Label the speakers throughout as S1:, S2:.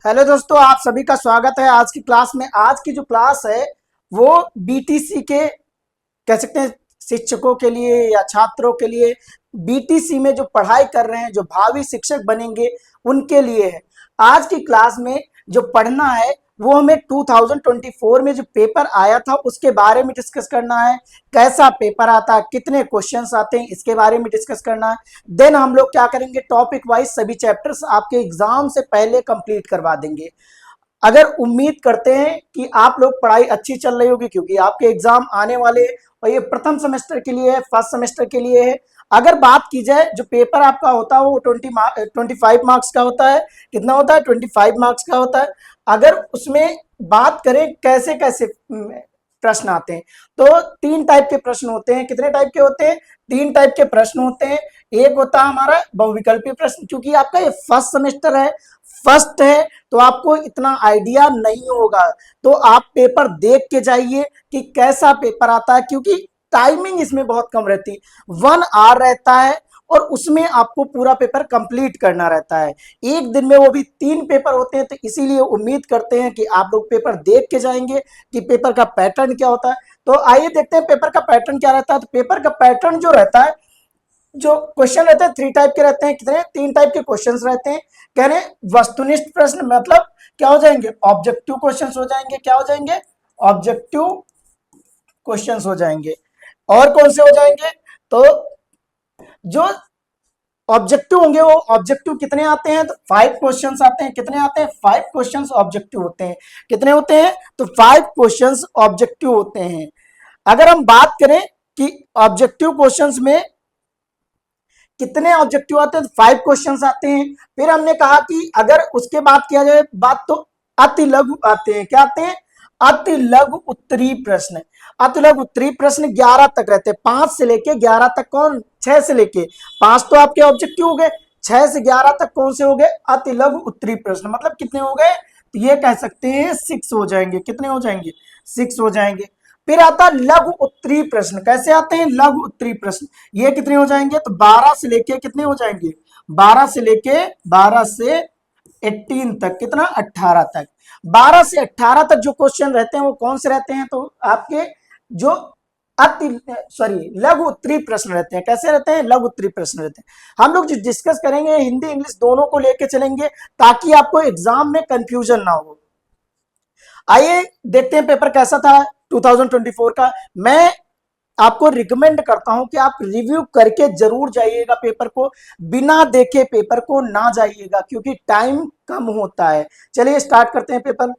S1: Hello दोस्तों, आप सभी का स्वागत है आज की क्लास में। आज की जो क्लास है वो बीटीसी के कह सकते हैं शिक्षकों के लिए या छात्रों के लिए, बीटीसी में जो पढ़ाई कर रहे हैं, जो भावी शिक्षक बनेंगे उनके लिए है। आज की क्लास में जो पढ़ना है वो हमें 2024 में जो पेपर आया था उसके बारे में डिस्कस करना है। कैसा पेपर आता है, कितने क्वेश्चंस आते हैं, इसके बारे में डिस्कस करना है। देन हम लोग क्या करेंगे, टॉपिक वाइज सभी चैप्टर्स आपके एग्जाम से पहले कंप्लीट करवा देंगे। अगर उम्मीद करते हैं कि आप लोग पढ़ाई अच्छी चल रही होगी, क्योंकि आपके एग्जाम आने वाले हैं और ये प्रथम सेमेस्टर के लिए है, फर्स्ट सेमेस्टर के लिए है। अगर बात की जाए, जो पेपर आपका होता है वो 25 मार्क्स का होता है। कितना होता है? 25 मार्क्स का होता है। अगर उसमें बात करें कैसे कैसे प्रश्न आते हैं, तो तीन टाइप के प्रश्न होते हैं। कितने टाइप के होते हैं? तीन टाइप के प्रश्न होते हैं। एक होता है हमारा बहुविकल्पीय प्रश्न। क्योंकि आपका ये फर्स्ट सेमेस्टर है, फर्स्ट है, तो आपको इतना आइडिया नहीं होगा, तो आप पेपर देख के जाइए कि कैसा पेपर आता है। क्योंकि टाइमिंग इसमें बहुत कम रहती है, 1 आवर रहता है और उसमें आपको पूरा पेपर कंप्लीट करना रहता है। एक दिन में वो भी 3 पेपर होते हैं, तो इसीलिए उम्मीद करते हैं कि आप लोग पेपर देख के जाएंगे कि पेपर का पैटर्न क्या होता है। तो आइए देखते हैं पेपर का पैटर्न क्या रहता है। तो पेपर का पैटर्न जो रहता है, जो क्वेश्चन रहते हैं 3 टाइप के रहते हैं। कितने? 3 टाइप के क्वेश्चंस रहते हैं। कह रहे हैं वस्तुनिष्ठ प्रश्न, मतलब क्या हो जाएंगे? ऑब्जेक्टिव क्वेश्चंस हो जाएंगे। क्या हो जाएंगे? ऑब्जेक्टिव क्वेश्चंस हो जाएंगे। और कौन से हो जाएंगे? तो जो ऑब्जेक्टिव होंगे वो ऑब्जेक्टिव कितने आते हैं? तो 5 क्वेश्चंस आते हैं। कितने आते हैं? 5 क्वेश्चंस ऑब्जेक्टिव होते हैं। कितने होते हैं? तो 5 क्वेश्चंस ऑब्जेक्टिव होते हैं। अगर हम बात करें कि ऑब्जेक्टिव क्वेश्चंस में कितने ऑब्जेक्टिव आते हैं, तो 5 क्वेश्चंस आते हैं। फिर हमने कहा कि अगर उसके बाद किया जाए बात, तो अति लघु आते हैं। क्या आते हैं? अति लघु उत्तरीय प्रश्न। अति लघु उत्तरीय प्रश्न 11 तक रहते हैं, 5 से लेके 11 तक। कौन? 6 से लेके 5 तो आपके ऑब्जेक्टिव हो गए, 6 से 11 तक कौन से हो गए? अति लघु उत्तरीय प्रश्न। मतलब कितने हो गए? तो ये कह सकते हैं 6 हो जाएंगे। कितने हो जाएंगे? 6 हो जाएंगे। फिर आता है लघु उत्तरीय प्रश्न। कैसे आते हैं लघु उत्तरीय प्रश्न? ये कितने हो जाएंगे? तो 12 से लेके कितने हो जाएंगे? 12 से 18 तक। कितना? 18 तक। 12 से 18 तक जो क्वेश्चन रहते हैं वो कौन से रहते हैं? तो आपके जो अति सॉरी लघु उत्तरीय प्रश्न रहते हैं। कैसे रहते हैं? लघु उत्तरीय प्रश्न रहते हैं। हम लोग जो डिस्कस करेंगे हिंदी इंग्लिश दोनों को लेके चलेंगे, ताकि आपको एग्जाम में कंफ्यूजन ना हो। आइए देखते हैं पेपर कैसा था 2024 का। मैं आपको रिकमेंड करता हूं कि आप रिव्यू करके जरूर जाइएगा पेपर को, बिना देखे पेपर को ना जाइएगा, क्योंकि टाइम कम होता है। चलिए स्टार्ट करते हैं पेपर।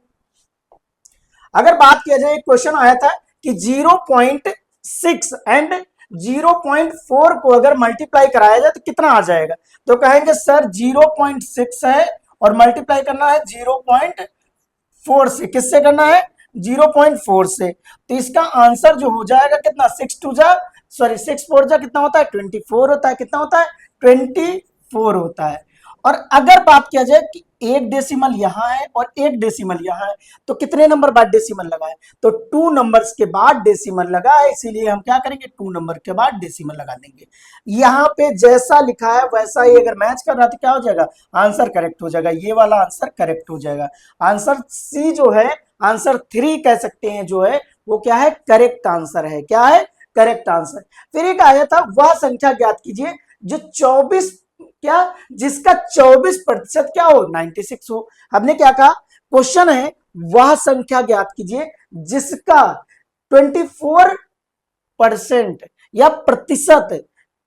S1: अगर बात किया जाए, क्वेश्चन आया था कि 0.6 एंड 0.4 को अगर मल्टीप्लाई कराया जाए तो कितना आ जाएगा? तो कहेंगे सर 0.6 है और मल्टीप्लाई करना है 0.4 से। किससे करना है? 0.4 से। तो इसका आंसर जो हो जाएगा कितना? 6 4 कितना होता है? 24 होता है। कितना होता है? 24 होता है। और अगर बात किया जाए कि 1 डेसिमल यहां है और 1 डेसिमल यहां है, तो कितने नंबर बाद डेसिमल लगा है? तो 2 नंबर्स के बाद डेसिमल लगा है, इसीलिए हम क्या करेंगे? 2 नंबर के बाद डेसिमल लगा देंगे। यहां पे जैसा लिखा है वैसा ही अगर मैच कर रहा तो क्या हो जाएगा? आंसर करेक्ट हो जाएगा। ये वाला आंसर करेक्ट हो जाएगा। आंसर सी जो है, आंसर 3 कह सकते हैं जो है, वो क्या है? करेक्ट आंसर है। क्या है? Correct answer. फिर एक आया था, वह संख्या ज्ञात कीजिए जो 24 क्या जिसका 24% क्या हो? 96 हो। हमने क्या कहा? क्वेश्चन है वह संख्या ज्ञात कीजिए जिसका 24% या प्रतिशत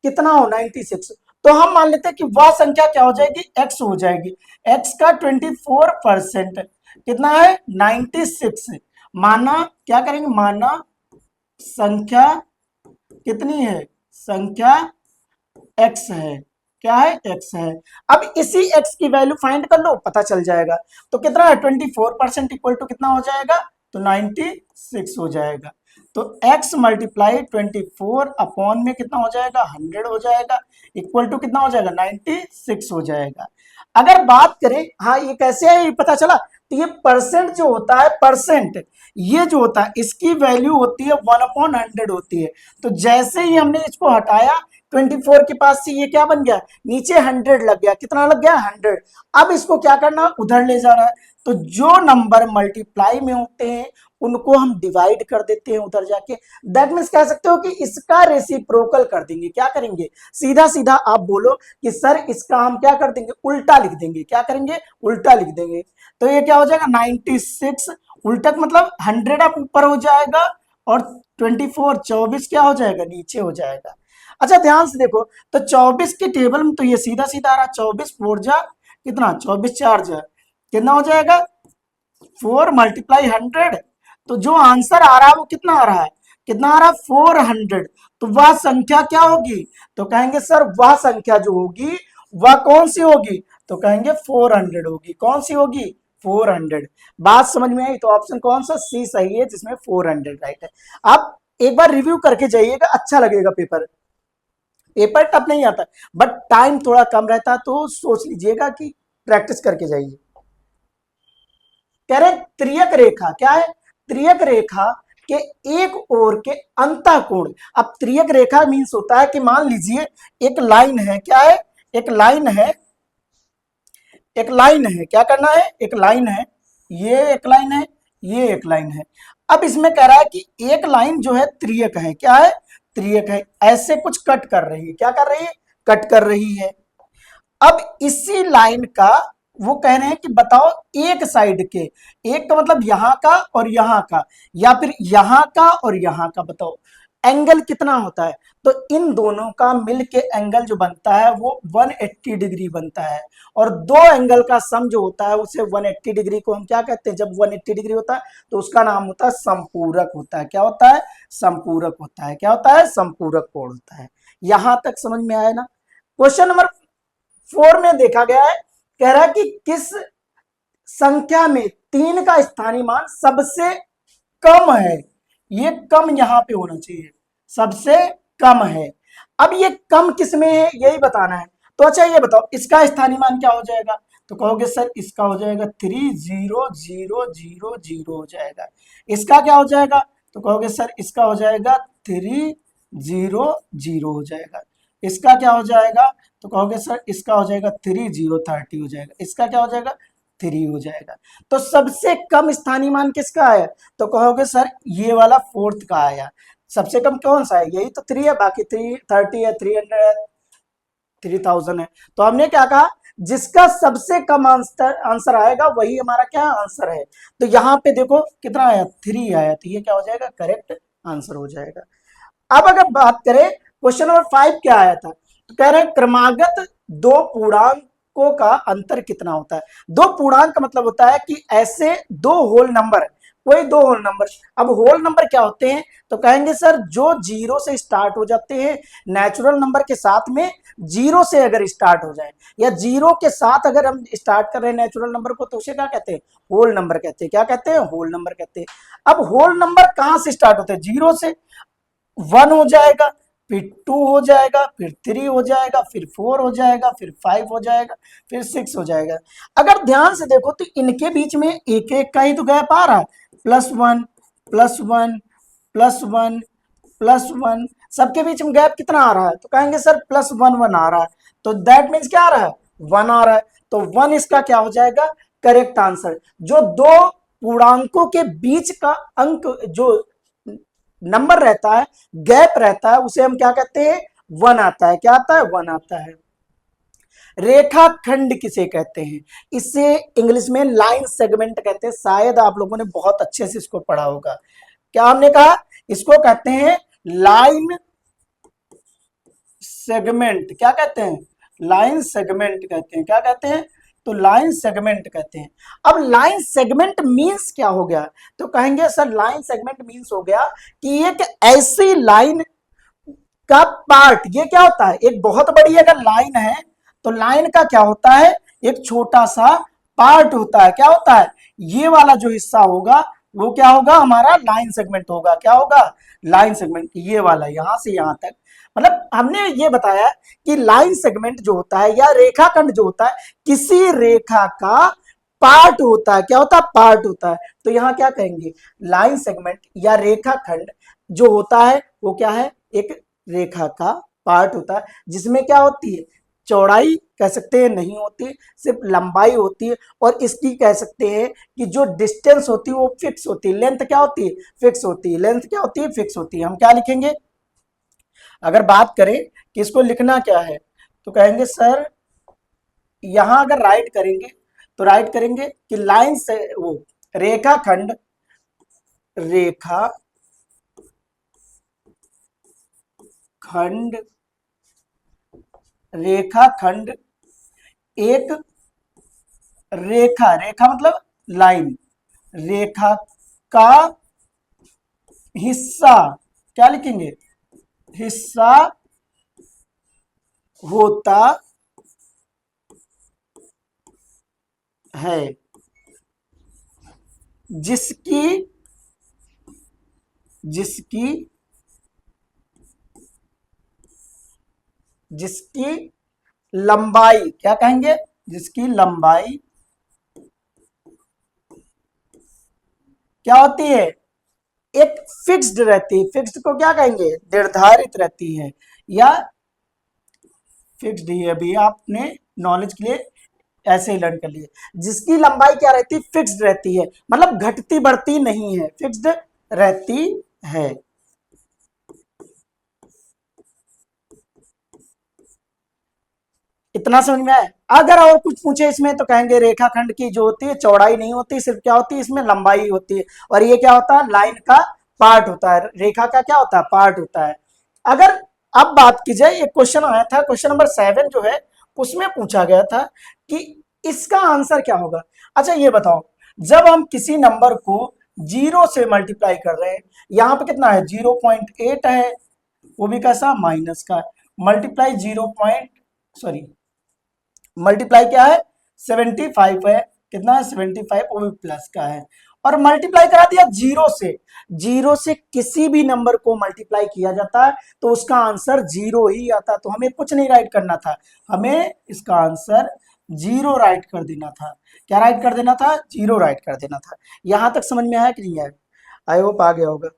S1: कितना हो? 96। तो हम मान लेते हैं कि वह संख्या क्या हो जाएगी? x हो जाएगी। x का 24% कितना है? 96। माना क्या करेंगे? माना संख्या कितनी है? संख्या x है। क्या है? x है। अब इसी x की वैल्यू फाइंड कर लो, पता चल जाएगा। तो कितना है? 24% इक्वल टू कितना हो जाएगा? तो 96 हो जाएगा। तो x मल्टीप्लाई 24 अपॉन में कितना हो जाएगा? 100 हो जाएगा, इक्वल टू कितना हो जाएगा? 96 हो जाएगा। अगर बात करें, हाँ ये कैसे है ये पता चला? तो ये परसेंट जो होता है, परसेंट ये जो होता है इसकी वैल्यू होती है 1/100 होती है। तो जैसे ही हमने इसको हटाया 24 के पास से, ये क्या बन गया? नीचे 100 लग गया। कितना लग गया? 100। अब इसको क्या करना? उधर ले जाना है। तो जो नंबर मल्टीप्लाई में होते हैं उनको हम डिवाइड कर देते हैं उधर जाके। दैट मीन्स कह सकते हो कि इसका रेसिप्रोकल कर देंगे। क्या करेंगे, सीधा सीधा आप बोलो कि सर इसका हम क्या कर देंगे, उल्टा लिख देंगे। क्या करेंगे, उल्टा लिख देंगे। तो ये क्या हो जाएगा 96, उल्टा मतलब 100 आप ऊपर हो जाएगा और 24 24 क्या हो जाएगा, नीचे हो जाएगा। अच्छा ध्यान से देखो, तो 24 के टेबल में तो ये सीधा सीधा आ रहा, 24 4 जा कितना, 24 4 जा कितना हो जाएगा 4 मल्टीप्लाई 100। तो जो आंसर आ रहा है वो कितना आ रहा है, कितना आ रहा है 400। तो वह संख्या क्या होगी, तो कहेंगे सर वह संख्या जो होगी वह कौन सी होगी, तो कहेंगे 400 होगी। कौन सी होगी, 400। बात समझ में आई। तो ऑप्शन कौन सा, सी सही है जिसमें 400 राइट है। आप एक बार रिव्यू करके जाइएगा, अच्छा लगेगा। पेपर पेपर टफ नहीं आता, बट टाइम थोड़ा कम रहता, तो सोच लीजिएगा कि प्रैक्टिस करके जाइए। कह रहे त्रियक रेखा, क्या है, त्रियक रेखा के एक ओर के अंतःकोण। अब त्रियक रेखा मीन्स होता है कि मान लीजिए एक लाइन है, क्या है, एक लाइन है, एक लाइन है, क्या करना है, एक लाइन है, ये एक लाइन है, ये एक लाइन है। अब इसमें कह रहा है कि एक लाइन जो है त्रियक है, क्या है, त्रियक है, ऐसे कुछ कट कर रही है। क्या कर रही है, कट कर रही है। अब इसी लाइन का वो कह रहे हैं कि बताओ एक साइड के, एक का मतलब यहां का और यहां का, या फिर यहां का और यहां का, बताओ एंगल कितना होता है। तो इन दोनों का मिलके एंगल जो बनता है वो 180 डिग्री बनता है। और दो एंगल का सम जो होता है उसे 180 डिग्री को हम क्या कहते हैं, जब 180 डिग्री होता है तो उसका नाम होता है संपूरक होता है। क्या होता है, संपूरक होता है। क्या होता है, संपूरक कोण होता है। यहां तक समझ में आया ना। क्वेश्चन नंबर 4 में देखा गया है, कह रहा है कि किस संख्या में 3 का स्थानीय मान सबसे कम है। ये कम यहां पे होना चाहिए, सबसे कम है। अब ये कम किस में है यही बताना है। तो अच्छा ये बताओ इसका स्थानीय मान क्या हो जाएगा, तो कहोगे सर इसका हो जाएगा 3000 हो जाएगा। इसका क्या हो जाएगा, तो कहोगे सर इसका हो जाएगा 300 हो जाएगा। इसका क्या हो जाएगा, तो कहोगे सर इसका हो जाएगा 3030 हो जाएगा। इसका क्या हो जाएगा 3 हो जाएगा। तो सबसे कम स्थानीय मान किसका आया, तो कहोगे सर ये वाला 4th का आया। सबसे कम कौन सा है, यही तो 3 है, बाकी 330 है, 300 है, 3000 है। तो हमने क्या कहा, जिसका सबसे कम आंसर आएगा वही हमारा क्या आंसर है। तो यहाँ पे देखो कितना आया 3 आया, तो ये क्या हो जाएगा करेक्ट आंसर हो जाएगा। अब अगर बात करें क्वेश्चन नंबर 5 क्या आया था, तो कह रहे हैं क्रमागत दो पूर्णांकों का अंतर कितना होता है। दो पूर्णांक का मतलब होता है कि ऐसे दो होल नंबर, कोई दो होल नंबर। अब होल नंबर क्या होते हैं, तो कहेंगे सर जो 0 से स्टार्ट हो जाते हैं, नेचुरल नंबर के साथ में 0 से अगर स्टार्ट हो जाए, या 0 के साथ अगर हम स्टार्ट कर रहे हैं नेचुरल नंबर को, तो उसे क्या कहते हैं, होल नंबर कहते हैं। क्या कहते हैं, होल नंबर कहते हैं। अब होल नंबर कहां से स्टार्ट होते हैं, 0 से। 1 हो जाएगा, फिर 2 हो जाएगा, फिर 3 हो जाएगा, फिर 4 हो जाएगा, फिर 5 हो जाएगा, फिर 6 हो जाएगा। अगर ध्यान से देखो तो इनके बीच में एक एक का ही तो गैप आ रहा है, +1 +1 +1 +1, सबके बीच में गैप कितना आ रहा है, तो कहेंगे सर +1 आ रहा है। तो दैट मीन्स क्या आ रहा है, 1 आ रहा है। तो 1 इसका क्या हो जाएगा करेक्ट आंसर। जो दो पूर्णांकों के बीच का अंक जो नंबर रहता है, गैप रहता है, उसे हम क्या कहते हैं, 1 आता है। क्या आता है, 1 आता है। रेखाखंड किसे कहते हैं, इसे इंग्लिश में लाइन सेगमेंट कहते हैं। शायद आप लोगों ने बहुत अच्छे से इसको पढ़ा होगा। क्या हमने कहा, इसको कहते हैं लाइन सेगमेंट। क्या कहते हैं, लाइन सेगमेंट कहते हैं। क्या कहते हैं, तो लाइन सेगमेंट कहते हैं। अब लाइन सेगमेंट मींस क्या हो गया, तो कहेंगे सर लाइन सेगमेंट मींस हो गया कि एक ऐसी लाइन का पार्ट, ये क्या होता है, एक बहुत बड़ी अगर लाइन है तो लाइन का क्या होता है, एक छोटा सा पार्ट होता है। क्या होता है, ये वाला जो हिस्सा होगा वो क्या होगा, हमारा लाइन सेगमेंट होगा। क्या होगा, लाइन सेगमेंट, ये वाला यहां से यहां तक। मतलब हमने ये बताया कि लाइन सेगमेंट जो होता है या रेखाखंड जो होता है, किसी रेखा का पार्ट होता है। क्या होता है, पार्ट होता है। तो यहां क्या कहेंगे, लाइन सेगमेंट या रेखाखंड जो होता है वो क्या है, एक रेखा का पार्ट होता है, जिसमें क्या होती है, चौड़ाई कह सकते हैं नहीं होती, सिर्फ लंबाई होती है। और इसकी कह सकते हैं कि जो डिस्टेंस होती है वो फिक्स होती है। लेंथ क्या होती है? फिक्स होती है। लेंथ क्या होती है? फिक्स होती है। हम क्या लिखेंगे अगर बात करें कि इसको लिखना क्या है, तो कहेंगे सर यहां अगर राइट करेंगे तो राइट करेंगे कि लाइन से वो रेखाखंड रेखा खंड रेखाखंड एक रेखा, रेखा मतलब लाइन, रेखा का हिस्सा, क्या लिखेंगे? हिस्सा होता है, जिसकी जिसकी जिसकी लंबाई, क्या कहेंगे? जिसकी लंबाई क्या होती है? एक फिक्स्ड रहती है। फिक्स्ड को क्या कहेंगे? निर्धारित रहती है, या फिक्स्ड ही अभी आपने नॉलेज के लिए ऐसे ही लर्न कर लिए। जिसकी लंबाई क्या रहती है? फिक्स्ड रहती है, मतलब घटती बढ़ती नहीं है, फिक्स्ड रहती है। इतना समझ में आया? अगर और कुछ पूछे इसमें तो कहेंगे रेखाखंड की जो होती है चौड़ाई नहीं होती, सिर्फ क्या होती है इसमें? लंबाई होती है। और ये क्या होता है? लाइन का पार्ट होता है, रेखा का क्या होता है? पार्ट होता है। अगर अब बात की जाए, एक क्वेश्चन आया था, क्वेश्चन नंबर 7 जो है उसमें पूछा गया था कि इसका आंसर क्या होगा। अच्छा ये बताओ, जब हम किसी नंबर को 0 से मल्टीप्लाई कर रहे हैं, यहां पे कितना है? 0.8 है, वो भी कैसा? माइनस का। मल्टीप्लाई 0 पॉइंट सॉरी मल्टीप्लाई क्या है? 75 है। कितना है? 75, वो भी प्लस का है। और मल्टीप्लाई करा दिया 0 से। 0 से किसी भी नंबर को मल्टीप्लाई किया जाता है तो उसका आंसर 0 ही आता। तो हमें कुछ नहीं राइट करना था, हमें इसका आंसर 0 राइट कर देना था। क्या राइट कर देना था? 0 राइट कर देना था। यहां तक समझ में आया कि नहीं आया? आई होप आ गया होगा।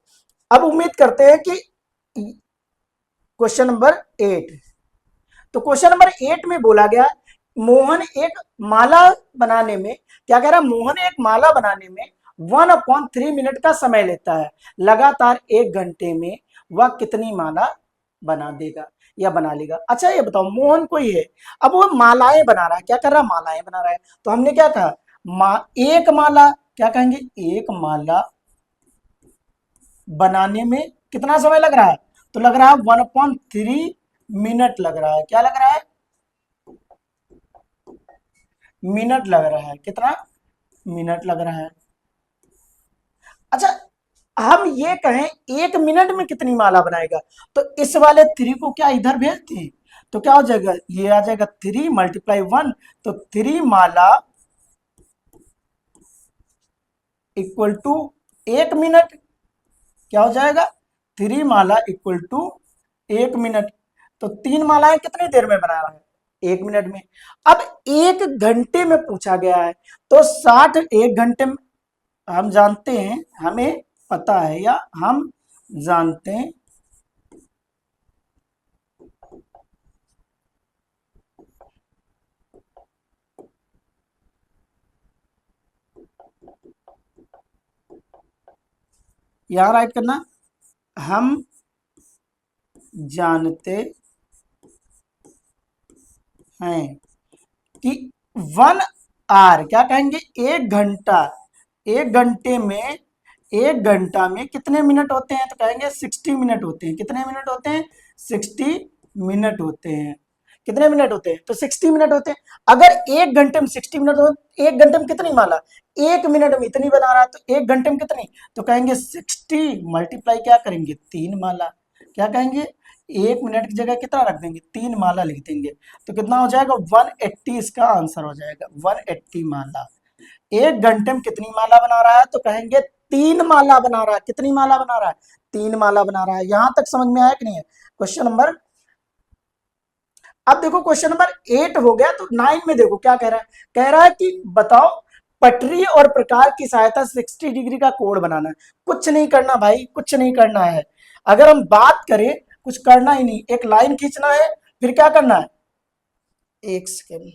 S1: अब उम्मीद करते हैं कि क्वेश्चन नंबर 8, तो क्वेश्चन नंबर 8 में बोला गया मोहन एक माला बनाने में, क्या कह रहा है? मोहन एक माला बनाने में 1/3 मिनट का समय लेता है। लगातार 1 घंटे में वह कितनी माला बना देगा या बना लेगा? अच्छा ये बताओ, मोहन कोई है, अब वो मालाएं बना रहा है। क्या कर रहा है? मालाएं बना रहा है। तो हमने क्या कहा? एक माला, क्या कहेंगे? एक माला बनाने में कितना समय लग रहा है? तो लग रहा है 1/3 मिनट लग रहा है। क्या लग रहा है? मिनट लग रहा है। कितना? मिनट लग रहा है। अच्छा हम ये कहें 1 मिनट में कितनी माला बनाएगा, तो इस वाले 3 को क्या इधर भेज दी तो क्या हो जाएगा? ये आ जाएगा 3 × 1, तो 3 माला इक्वल टू 1 मिनट। क्या हो जाएगा? 3 माला इक्वल टू 1 मिनट। तो 3 मालाएं कितनी देर में बना रहा है? 1 मिनट में। अब 1 घंटे में पूछा गया है, तो 60 1 घंटे में, हम जानते हैं, हमें पता है या हम जानते हैं यहां राइट करना, हम जानते हैं कि 1 आवर, क्या कहेंगे? 1 घंटा, 1 घंटे में, 1 घंटा में कितने मिनट होते हैं? तो कहेंगे 60 मिनट होते हैं। कितने मिनट होते हैं? 60 मिनट होते हैं। कितने मिनट होते हैं? तो 60 मिनट होते हैं। अगर 1 घंटे में 60 मिनट हो, 1 घंटे में कितनी माला? 1 मिनट में इतनी बना रहा है, तो 1 घंटे में कितनी? तो कहेंगे 60 मल्टीप्लाई क्या करेंगे? 3 माला। क्या कहेंगे? 1 मिनट की जगह कितना रख देंगे? 3 माला लिख देंगे। तो कितना हो जाएगा? 180 इसका आंसर हो जाएगा। 180 माला। 1 घंटे में कितनी माला बना रहा है? तो कहेंगे 3 माला बना रहा है। कितनी माला बना रहा है? 3 माला बना रहा है। यहां तक समझ में आया कि नहीं है? क्वेश्चन नंबर, अब देखो क्वेश्चन नंबर 8 हो गया, तो 9 में देखो क्या कह रहा है। कह रहा है कि बताओ पटरी और प्रकार की सहायता से 60 डिग्री का कोण बनाना है। कुछ नहीं करना भाई, कुछ नहीं करना है। अगर हम बात करें, कुछ करना ही नहीं, एक लाइन खींचना है, फिर क्या करना है? एक सेकेंड,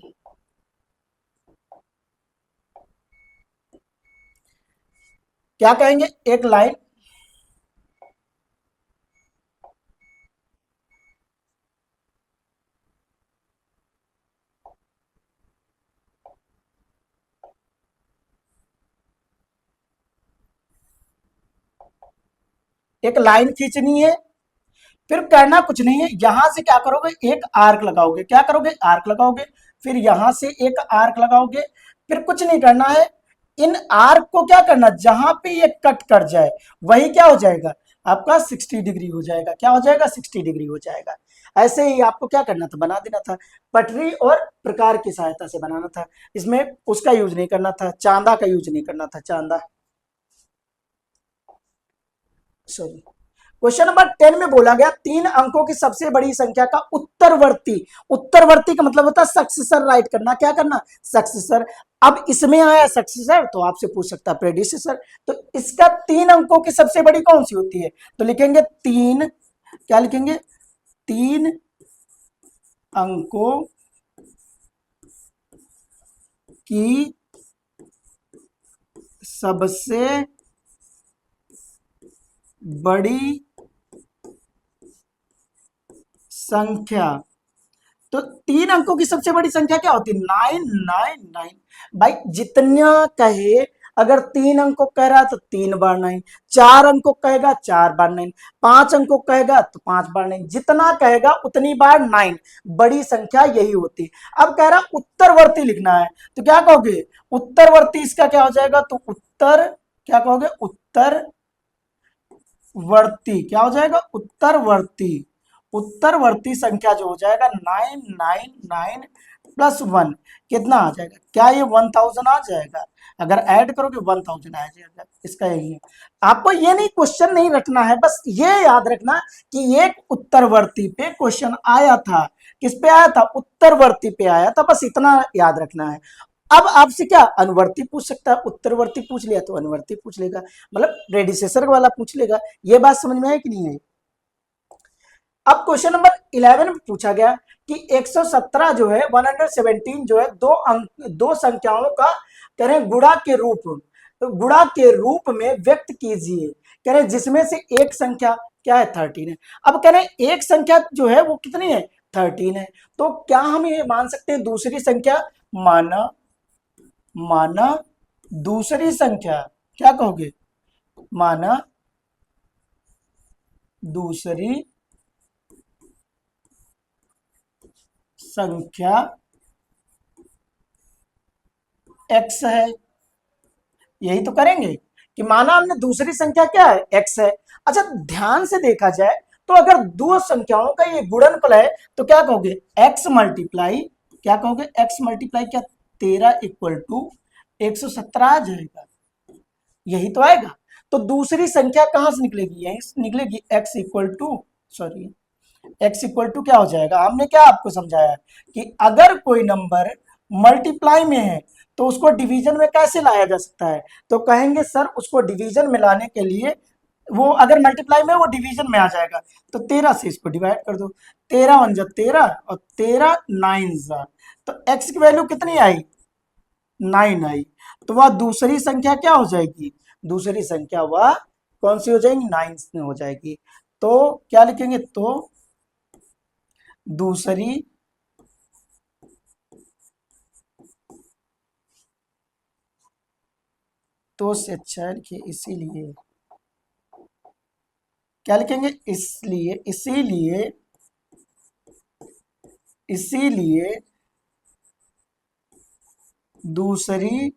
S1: क्या कहेंगे, एक लाइन, एक लाइन खींचनी है। फिर करना कुछ नहीं है, यहां से क्या करोगे, एक आर्क लगाओगे, क्या करोगे, आर्क लगाओगे। फिर यहां से एक आर्क लगाओगे। फिर कुछ नहीं करना है, इन आर्क को क्या करना, जहां पे ये कट कर जाए वही क्या हो जाएगा, आपका 60 डिग्री हो जाएगा। क्या हो जाएगा, 60 डिग्री हो जाएगा। ऐसे ही आपको क्या करना था, बना देना था। पटरी और प्रकार की सहायता से बनाना था। इसमें उसका यूज नहीं करना था, चांदा का यूज नहीं करना था, चांदा, सॉरी। क्वेश्चन नंबर 10 में बोला गया 3 अंकों की सबसे बड़ी संख्या का उत्तरवर्ती, उत्तरवर्ती का मतलब होता है सक्सेसर राइट करना, क्या करना, सक्सेसर। अब इसमें आया सक्सेसर तो आपसे पूछ सकता है प्रेडिसेसर। तो इसका 3 अंकों की सबसे बड़ी कौन सी होती है, तो लिखेंगे 3, क्या लिखेंगे, 3 अंकों की सबसे बड़ी संख्या। तो 3 अंकों की सबसे बड़ी संख्या क्या होती है, 999। भाई जितना कहे, अगर 3 अंक को कह रहा है तो 3 बार 9, 4 अंक को कहेगा 4 बार 9, 5 अंक को कहेगा तो 5 बार 9, जितना कहेगा उतनी बार 9, बड़ी संख्या यही होती है। अब कह रहा उत्तरवर्ती लिखना है, तो क्या कहोगे, उत्तरवर्ती इसका क्या हो जाएगा, तो उत्तर, क्या कहोगे, उत्तरवर्ती क्या हो जाएगा, उत्तरवर्ती। उत्तरवर्ती संख्या जो हो जाएगा 999 प्लस 1, कितना आ जाएगा, क्या ये 1000 आ जाएगा, अगर ऐड करोगे 1000 आ जाएगा। इसका यही है, आपको ये नहीं, क्वेश्चन नहीं रखना है, बस ये याद रखना कि एक उत्तरवर्ती पे क्वेश्चन आया था। किस पे आया था, उत्तरवर्ती पे आया था, बस इतना याद रखना है। अब आपसे क्या अनुवर्ती पूछ सकता है, उत्तरवर्ती पूछ लिया तो अनुवर्ती पूछ लेगा, मतलब प्रेडिसेसर वाला पूछ लेगा। ये बात समझ में है कि नहीं है। अब क्वेश्चन नंबर 11 में पूछा गया कि 117 जो है, 117 जो है, दो संख्याओं का कह रहे हैं गुणा के रूप, तो गुणा के रूप में व्यक्त कीजिए। कह रहे हैं जिसमें से एक संख्या क्या है, 13 है। अब कह रहे हैं एक संख्या जो है वो कितनी है, 13 है। तो क्या हम ये मान सकते हैं दूसरी संख्या, माना, माना दूसरी संख्या, क्या कहोगे, माना दूसरी संख्या x है। यही तो करेंगे कि माना हमने दूसरी संख्या क्या है, x है। अच्छा ध्यान से देखा जाए तो अगर दो संख्याओं का ये गुणनफल है तो क्या कहोगे, x मल्टीप्लाई, क्या कहोगे, x मल्टीप्लाई क्या, 13 इक्वल टू 117 आ जाएगा, यही तो आएगा। तो दूसरी संख्या कहां से निकलेगी, यहीं से निकलेगी, x equal to, sorry, x equal to क्या हो जाएगा, हमने क्या आपको समझाया कि अगर कोई नंबर मल्टीप्लाई में है तो उसको डिवीजन में कैसे लाया जा सकता है, तो कहेंगे सर उसको डिवीजन में लाने के लिए, वो अगर मल्टीप्लाई में वो डिवीजन में आ जाएगा, तो 13 से इसको डिवाइड कर दो, 13 वन जा 13 और 13 नाइन जा, तो x की वैल्यू कितनी आई, 9 आई। तो वह दूसरी संख्या क्या हो जाएगी, दूसरी संख्या वह कौन सी हो जाएगी, 9 में हो जाएगी। तो क्या लिखेंगे, तो दूसरी तो से अच्छा लिखिए, इसीलिए, क्या लिखेंगे, इसलिए, इसीलिए, इसीलिए दूसरी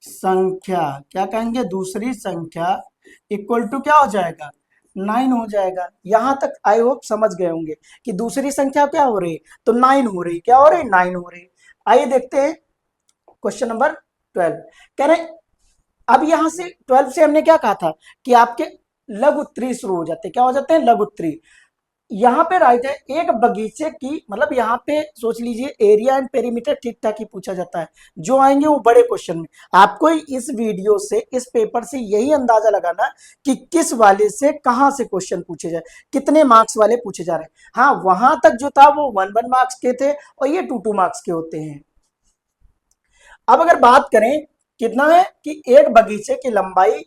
S1: संख्या, क्या कहेंगे, दूसरी संख्या इक्वल टू क्या हो जाएगा, 9 हो जाएगा। यहां तक आई होप समझ गए होंगे कि दूसरी संख्या क्या हो रही है, तो 9 हो रही, क्या हो रही, 9 हो रही। आइए देखते हैं क्वेश्चन नंबर 12, कह रहे अब यहां से 12 से हमने क्या कहा था कि आपके लघु उत्तरी शुरू हो जाते हैं, क्या हो जाते हैं, लघु उत्तरी। यहाँ पे राइट है, एक बगीचे की, मतलब यहाँ पे सोच लीजिए एरिया एंड पेरीमीटर ठीक ठाक ही पूछा जाता है। जो आएंगे वो बड़े क्वेश्चन में। आपको इस वीडियो से, इस पेपर से यही अंदाजा लगाना कि किस वाले से कहाँ से क्वेश्चन पूछे जाए, कितने मार्क्स वाले पूछे जा रहे हैं। हाँ, वहां तक जो था वो 1 1 मार्क्स के थे और ये 2 2 मार्क्स के होते हैं। अब अगर बात करें कितना है कि एक बगीचे की लंबाई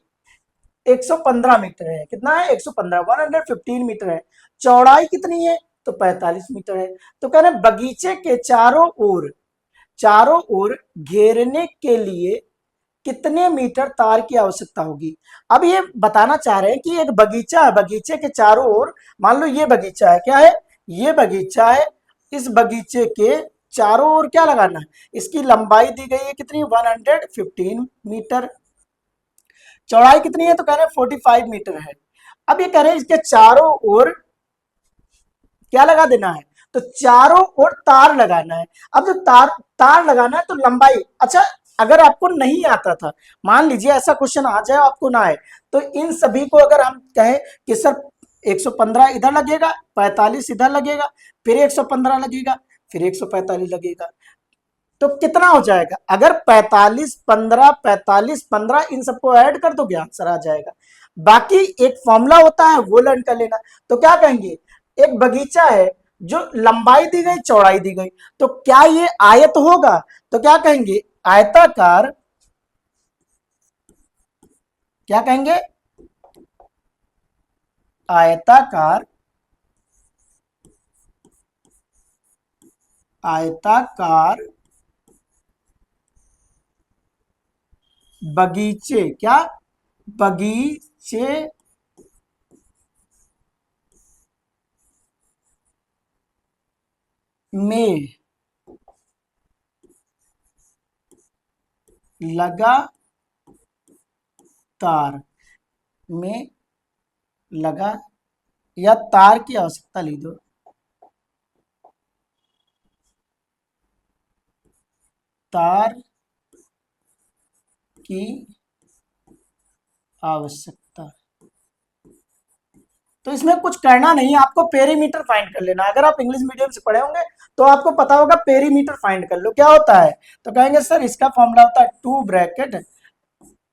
S1: 115 मीटर है। कितना है? 115, 115 मीटर है। चौड़ाई कितनी है? तो 45 मीटर है। तो कह रहे हैं बगीचे के चारों ओर घेरने के लिए कितने मीटर तार की आवश्यकता होगी। अब ये बताना चाह रहे हैं कि एक बगीचा है, बगीचे के चारों ओर, मान लो ये बगीचा है, क्या है? ये बगीचा है। इस बगीचे के चारों ओर क्या लगाना है? इसकी लंबाई दी गई है कितनी? 115 मीटर। चौड़ाई कितनी है? तो कह रहे हैं 45 मीटर है। अब ये कह रहे हैं इसके चारों ओर क्या लगा देना है? तो चारों ओर तार लगाना है। अब जो तार तार लगाना है तो लंबाई, अच्छा, अगर आपको नहीं आता था, मान लीजिए ऐसा क्वेश्चन आ जाए आपको ना आए, तो इन सभी को अगर हम कहें कि सर 115 इधर लगेगा, 45 इधर लगेगा, फिर 115 लगेगा, फिर 145 लगेगा, तो कितना हो जाएगा? अगर 45 15 45 15 इन सबको ऐड कर दोगे आंसर आ जाएगा। बाकी एक फॉर्मूला होता है वो लर्न कर लेना। तो क्या कहेंगे? एक बगीचा है, जो लंबाई दी गई, चौड़ाई दी गई, तो क्या ये आयत होगा? तो क्या कहेंगे? आयताकार। क्या कहेंगे? आयताकार। आयताकार बगीचे, क्या? बगीचे में लगातार में लगा, या तार की आवश्यकता लिख दो, तार की आवश्यकता। तो इसमें कुछ करना नहीं है, आपको पेरीमीटर फाइंड कर लेना। अगर आप इंग्लिश मीडियम से पढ़े होंगे तो आपको पता होगा, पेरीमीटर फाइंड कर लो क्या होता है। तो कहेंगे सर इसका फॉर्मूला होता है 2 ब्रैकेट,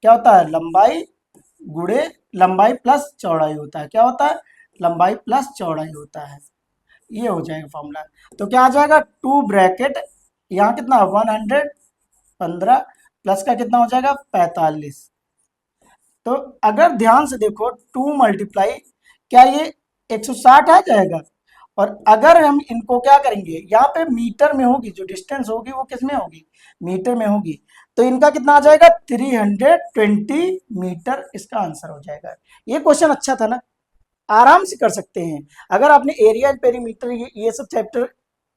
S1: क्या होता है? लंबाई गुणे लंबाई प्लस चौड़ाई होता है। क्या होता है? लंबाई प्लस चौड़ाई होता है। ये हो जाएगा फॉर्मूला। तो क्या आ जाएगा? 2 ब्रैकेट, यहाँ कितना? 115 प्लस का कितना हो जाएगा? 45। तो अगर ध्यान से देखो, 2 मल्टीप्लाई, क्या ये 160 आ जाएगा? और अगर हम इनको क्या करेंगे, यहाँ पे मीटर में होगी, जो डिस्टेंस होगी वो किस में होगी? मीटर में होगी। तो इनका कितना आ जाएगा? 320 मीटर इसका आंसर हो जाएगा। ये क्वेश्चन अच्छा था ना, आराम से कर सकते हैं। अगर आपने एरिया एंड पेरीमीटर ये सब चैप्टर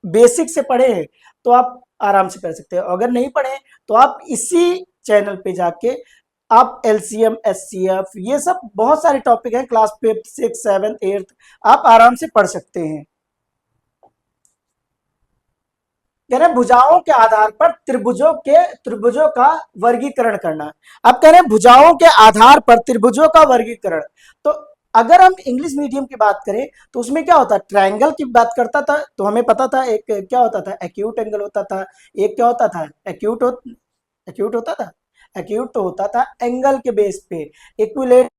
S1: बेसिक से पढ़े हैं तो आप आराम से कर सकते हैं। अगर नहीं पढ़े तो आप इसी चैनल पे जाके आप एलसीएम, एचसीएफ, ये सब बहुत सारे टॉपिक हैं, क्लास 5 6 7 8 आप आराम से पढ़ सकते हैं। कह रहे हैं भुजाओं के आधार पर त्रिभुजों का वर्गीकरण करना। अब कह रहे हैं भुजाओं के आधार पर त्रिभुजों का वर्गीकरण। तो अगर हम इंग्लिश मीडियम की बात करें तो उसमें क्या होता है? ट्रायंगल की बात करता था तो हमें पता था एक क्या होता था? एक्यूट एंगल होता था। एक क्या होता था? एक्यूट होता था। एक्यूट तो होता था एंगल के बेस पे। इक्विलेटरल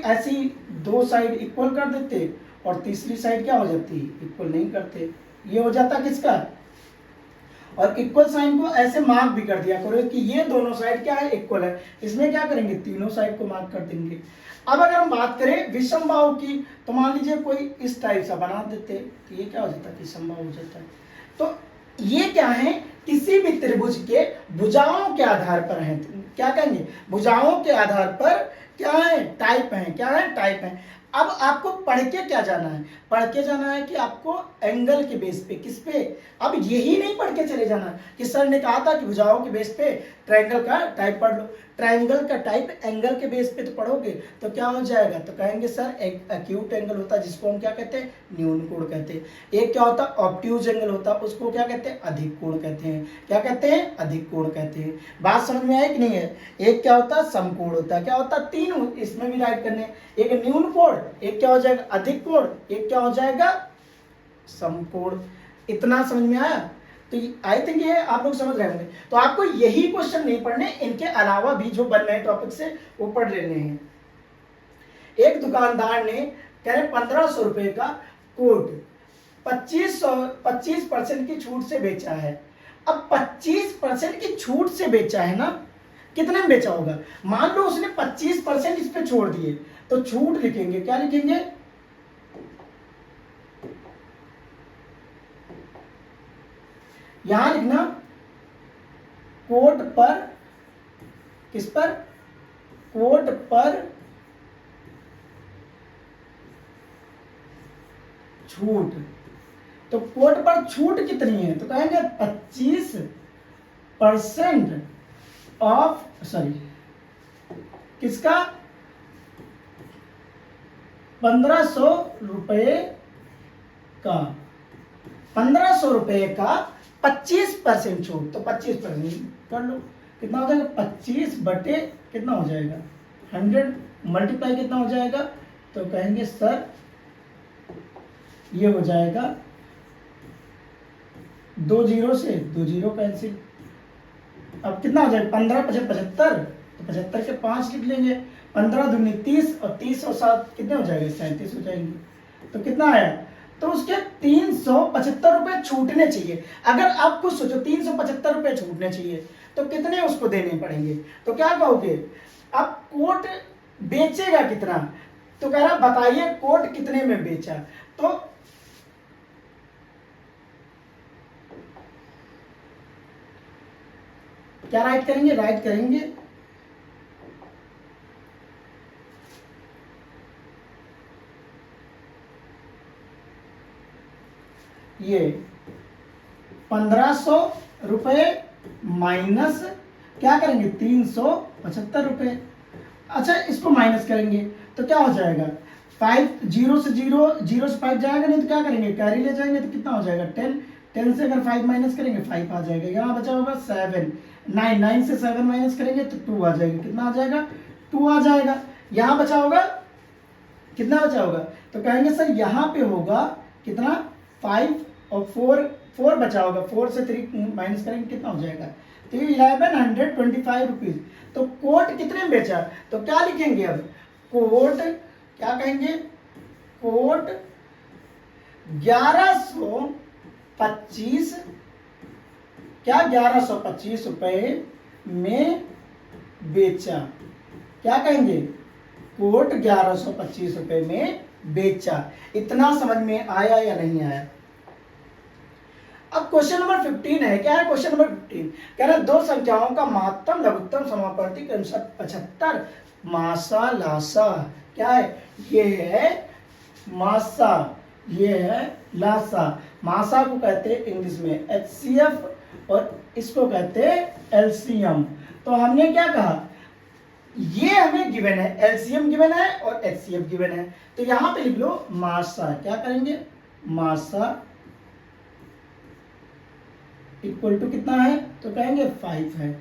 S1: ऐसी दो साइड इक्वल कर देते और तीसरी साइड क्या हो जाती, इक्वल नहीं करते, ये हो जाता किसका। और इक्वल साइन को ऐसे मार्क भी कर दिया करो कि ये दोनों साइड क्या है, इक्वल है। इसमें क्या करेंगे, तीनों साइड को मार्क कर देंगे। अब अगर हम बात करें विषम बाहु की, तो मान लीजिए कोई इस टाइप सा बना देते, तो ये क्या हो जाता है, विषम बाहु हो जाता है। तो ये क्या है, किसी भी त्रिभुज के भुजाओं के आधार पर है, क्या कहेंगे, भुजाओं के आधार पर क्या है, टाइप है, क्या है, टाइप है। अब आपको पढ़ के क्या जाना है, पढ़ के जाना है कि आपको एंगल के बेस पे, किस पे, अब यही नहीं पढ़ के चले जाना कि सर ने कहा था कि भुजाओं के बेस पे ट्रायंगल का टाइप पढ़ लो। ट्रायंगल का टाइप एंगल के बेस पे तो पढ़ोगे तो क्या हो जाएगा, तो कहेंगे सर एक एक्यूट एंगल होता है जिसको हम क्या कहते हैं, न्यून कोण कहते हैं। एक क्या होता है, ऑब्ट्यूज एंगल होता है, उसको क्या कहते हैं, अधिक कोण कहते हैं। क्या कहते हैं, अधिक कोण कहते हैं। बात समझ में आई कि नहीं है। एक क्या होता है, समकोण होता है, क्या होता है, तीन इसमें भी राइट करने, एक न्यून कोण, एक क्या हो जाएगा, अधिक कोण, एक क्या हो जाएगा, समकोण। इतना समझ में आया। तो आई थिंक ये आप लोग समझ रहे होंगे। तो आपको यही क्वेश्चन नहीं पढ़ने, इनके अलावा भी जो बन रहे टॉपिक से वो पढ़ लेने हैं। एक दुकानदार ने कह रहे 1500 रुपए का कोट 25% की छूट से बेचा है। अब 25% की छूट से बेचा है ना, कितने में बेचा होगा, मान लो उसने 25% इस पे छोड़ दिए, तो छूट लिखेंगे, क्या लिखेंगे, यहां लिखना कोट पर, किस पर, कोट पर छूट। तो कोट पर छूट कितनी है, तो कहेंगे 25% ऑफ, सॉरी किसका, 1500 रुपए का, 1500 रुपए का 25% छूट, तो 25% कर लो, कितना हो जाएगा, 25 बटे कितना हो जाएगा, 100 मल्टीप्लाई कितना हो जाएगा, तो कहेंगे सर ये हो जाएगा 2 जीरो से 2 जीरो कैंसिल। अब कितना हो जाएगा, 15 55 75, तो 75 के 5 लिख लेंगे, 15 दूनी 30 और 30 और 7 कितने हो जाएंगे, 37 हो जाएंगे। तो कितना आया, तो उसके 375 रुपए छूटने चाहिए। अगर आप कुछ सोचो 375 रुपए छूटने चाहिए तो कितने उसको देने पड़ेंगे, तो क्या कहोगे, अब कोट बेचेगा कितना, तो कह रहा बताइए कोट कितने में बेचा। तो क्या राइट करेंगे, राइट करेंगे ये 1500 रुपए माइनस क्या करेंगे, 375 रुपए। अच्छा इसको माइनस करेंगे तो क्या हो जाएगा, 5 जीरो से 5 जाएगा, नहीं तो क्या करेंगे, कैरी ले जाएंगे, तो कितना हो जाएगा 10, 10 से अगर 5 माइनस करेंगे 5 आ जाएगा, यहाँ बचा होगा 7, 9 से 7 माइनस करेंगे तो 2 आ जाएगा, कितना आ जाएगा, 2 आ जाएगा। यहाँ बचा होगा कितना बचा होगा, तो कहेंगे सर यहाँ पे होगा कितना, 5 और 4 बचा होगा, 4 से 3 माइनस करेंगे कितना हो जाएगा, तो 1125 रुपीज। तो कोट कितने में बेचा, तो क्या लिखेंगे, अब कोट क्या कहेंगे, कोट 1125, क्या 1125 रुपए में बेचा, क्या कहेंगे, कोट 1125 रुपए में बेचा। इतना समझ में आया या नहीं आया। अब क्वेश्चन नंबर 15 है, क्या है क्वेश्चन नंबर 15, कह रहे दो संख्याओं का महत्तम लघुत्तम समापवर्ती के अनुसार 75 मासा लासा, क्या है, ये है मासा, ये है लासा। मासा को कहते हैं इंग्लिश में HCF और इसको कहते हैं एलसीएम। तो हमने क्या कहा, ये हमें गिवन है, एलसीएम गिवन है और HCF गिवन है, तो यहां पे लिख लो मासा, क्या करेंगे, मासा इक्वल टू कितना है, तो कहेंगे 5 है,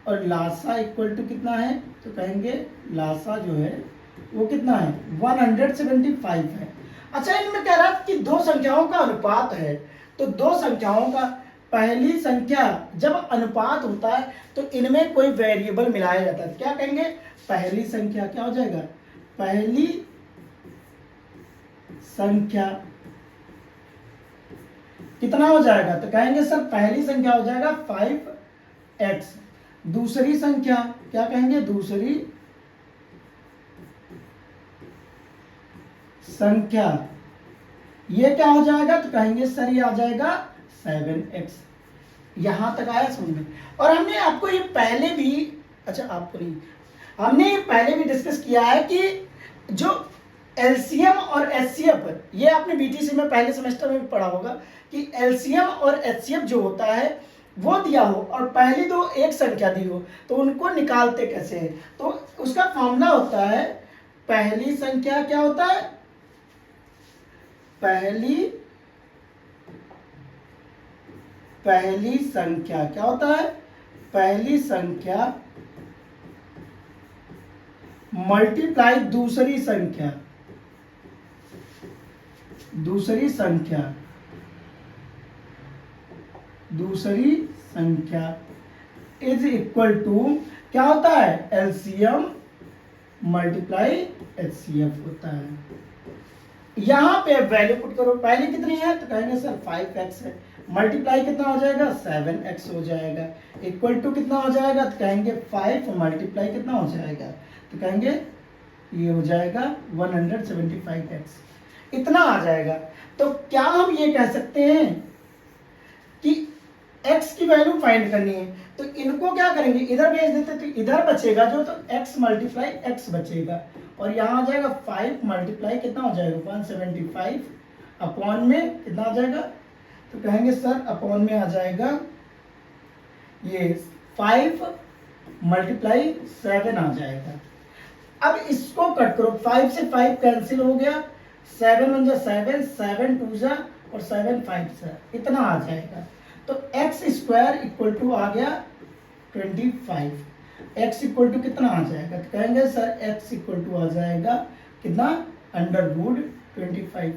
S1: और लासा इक्वल टू कितना है, तो कहेंगे लासा जो है वो कितना है, 175 है। अच्छा इनमें कह रहा है कि दो संख्याओं का अनुपात है, तो दो संख्याओं का, पहली संख्या जब अनुपात होता है तो इनमें कोई वेरिएबल मिलाया जाता है, क्या कहेंगे, पहली संख्या क्या हो जाएगा, पहली संख्या कितना हो जाएगा, तो कहेंगे सर पहली संख्या हो जाएगा 5x, दूसरी संख्या क्या कहेंगे, दूसरी संख्या ये क्या हो जाएगा, तो कहेंगे सर ये आ जाएगा 7x। यहां तक आया समझ में। और हमने आपको ये पहले भी, अच्छा आपको नहीं, हमने ये पहले भी डिस्कस किया है कि जो एलसीएम और एचसीएफ, ये आपने बीटीसी में पहले सेमेस्टर में भी पढ़ा होगा कि एलसीएम और एचसीएफ जो होता है वो दिया हो और पहली दो एक संख्या दी हो तो उनको निकालते कैसे हैं, तो उसका फॉर्मूला होता है, पहली संख्या क्या होता है, पहली संख्या क्या होता है, पहली संख्या मल्टीप्लाई दूसरी संख्या, दूसरी संख्या इज इक्वल टू क्या होता है, एलसीएम मल्टीप्लाई एचसीएफ होता है। यहां पे वैल्यू पुट करो, पहली कितनी है, तो कहेंगे सर 5x है, मल्टीप्लाई कितना हो जाएगा 7x हो जाएगा, इक्वल टू कितना हो जाएगा, तो कहेंगे 5 मल्टीप्लाई कितना हो जाएगा, तो कहेंगे ये हो जाएगा 175x, इतना आ जाएगा। तो क्या हम ये कह सकते हैं कि x की वैल्यू फाइंड करनी है, तो इनको क्या करेंगे, इधर भेज देते तो इधर बचेगा जो, तो x मल्टीप्लाई x बचेगा और यहाँ आ जाएगा 5 मल्टीप्लाई कितना हो जाएगा 175 अपॉन में कितना आ जाएगा, तो कहेंगे सर अपॉन में आ जाएगा ये 5 मल्टीप्लाई 7 आ जाएगा। अब इसको कट करो, 5 से 5 कैंसिल हो गया, 7 1 जा 7, 7 2 जा और 7 5 जा, इतना आ जाएगा। तो एक्स स्क्वायर इक्वल टू आ गया 25, एक्स इक्वल टू कितना आ जाएगा, तो कहेंगे सर एक्स इक्वल टू आ जाएगा कितना, अंडर रूट 25।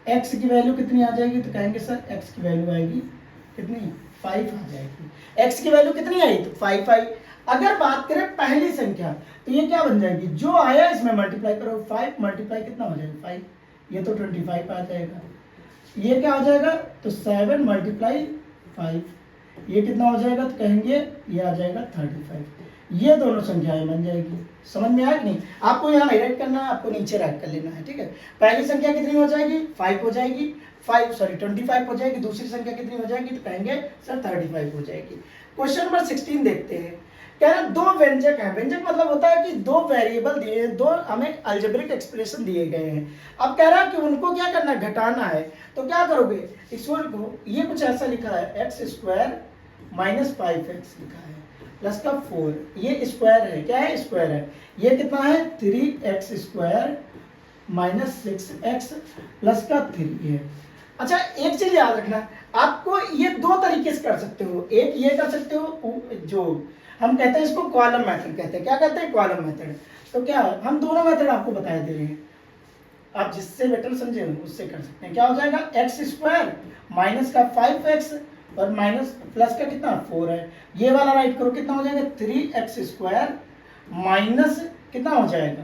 S1: एक्स की वैल्यू कितनी आ जाएगी, तो कहेंगे सर एक्स की वैल्यू आएगी कितनी, 5 आ जाएगी। एक्स की वैल्यू कितनी आई, तो 5 आई। अगर बात करें पहली संख्या तो ये क्या बन जाएगी, जो आया इसमें मल्टीप्लाई करो, 5 मल्टीप्लाई कितना हो जाएगा 5, ये तो 25 आ जाएगा। ये क्या हो जाएगा, तो 7 मल्टीप्लाई 5, ये कितना हो जाएगा, तो कहेंगे ये आ जाएगा 35। ये दोनों संख्याएं बन जाएगी। समझ में आया कि नहीं, आपको यहाँ राइट करना है, आपको नीचे राइट कर लेना है, ठीक है। पहली संख्या कितनी हो जाएगी, 5 हो जाएगी, 25 हो जाएगी, दूसरी संख्या कितनी हो जाएगी, तो कहेंगे सर 35 हो जाएगी। क्वेश्चन नंबर 16 देखते हैं। कह रहे दो व्यंजक हैं, व्यंजक मतलब होता है कि दो वेरिएबल दिए हैं, दो हमें अलजेब्रिक एक्सप्रेशन दिए गए हैं। अब कह रहा है कि उनको क्या करना है, घटाना है। तो क्या करोगे, इसको ये कुछ ऐसा लिखा है, एक्स स्क्वायर माइनस 5x लिखा है प्लस का 4, ये स्क्वायर है, क्या है स्क्वायर है, ये कितना है 3x square minus 6x plus का 3 है। अच्छा एक चीज याद रखना, आपको ये दो तरीके से कर सकते हो, एक ये कर सकते हो जो हम कहते हैं इसको कॉलम मेथड कहते हैं। क्या कहते हैं, कॉलम मेथड। तो क्या हम दोनों मेथड आपको बता दे रहे हैं, आप जिससे बेटर समझे उससे कर सकते हैं। क्या हो जाएगा, एक्स स्क्वायर माइनस का 5x और माइनस प्लस का कितना 4 है, ये वाला राइट करो, कितना हो जाएगा 3x स्क्वायर माइनस कितना हो जाएगा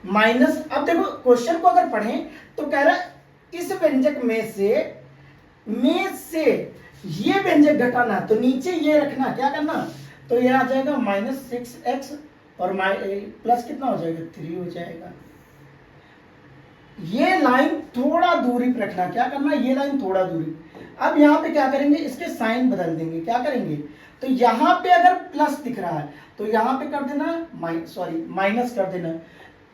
S1: माइनस। अब देखो क्वेश्चन को अगर पढ़ें तो कह रहा है इस व्यंजक में से ये व्यंजक घटाना, तो नीचे ये रखना, क्या करना, तो ये आ जाएगा माइनस 6x और प्लस कितना हो जाएगा 3 हो जाएगा। ये लाइन थोड़ा दूरी पर रखना, क्या करना, ये लाइन थोड़ा दूरी। अब यहाँ पे क्या करेंगे, इसके साइन बदल देंगे, क्या करेंगे, तो यहाँ पे अगर प्लस दिख रहा है तो यहाँ पे कर देना माइनस कर देना,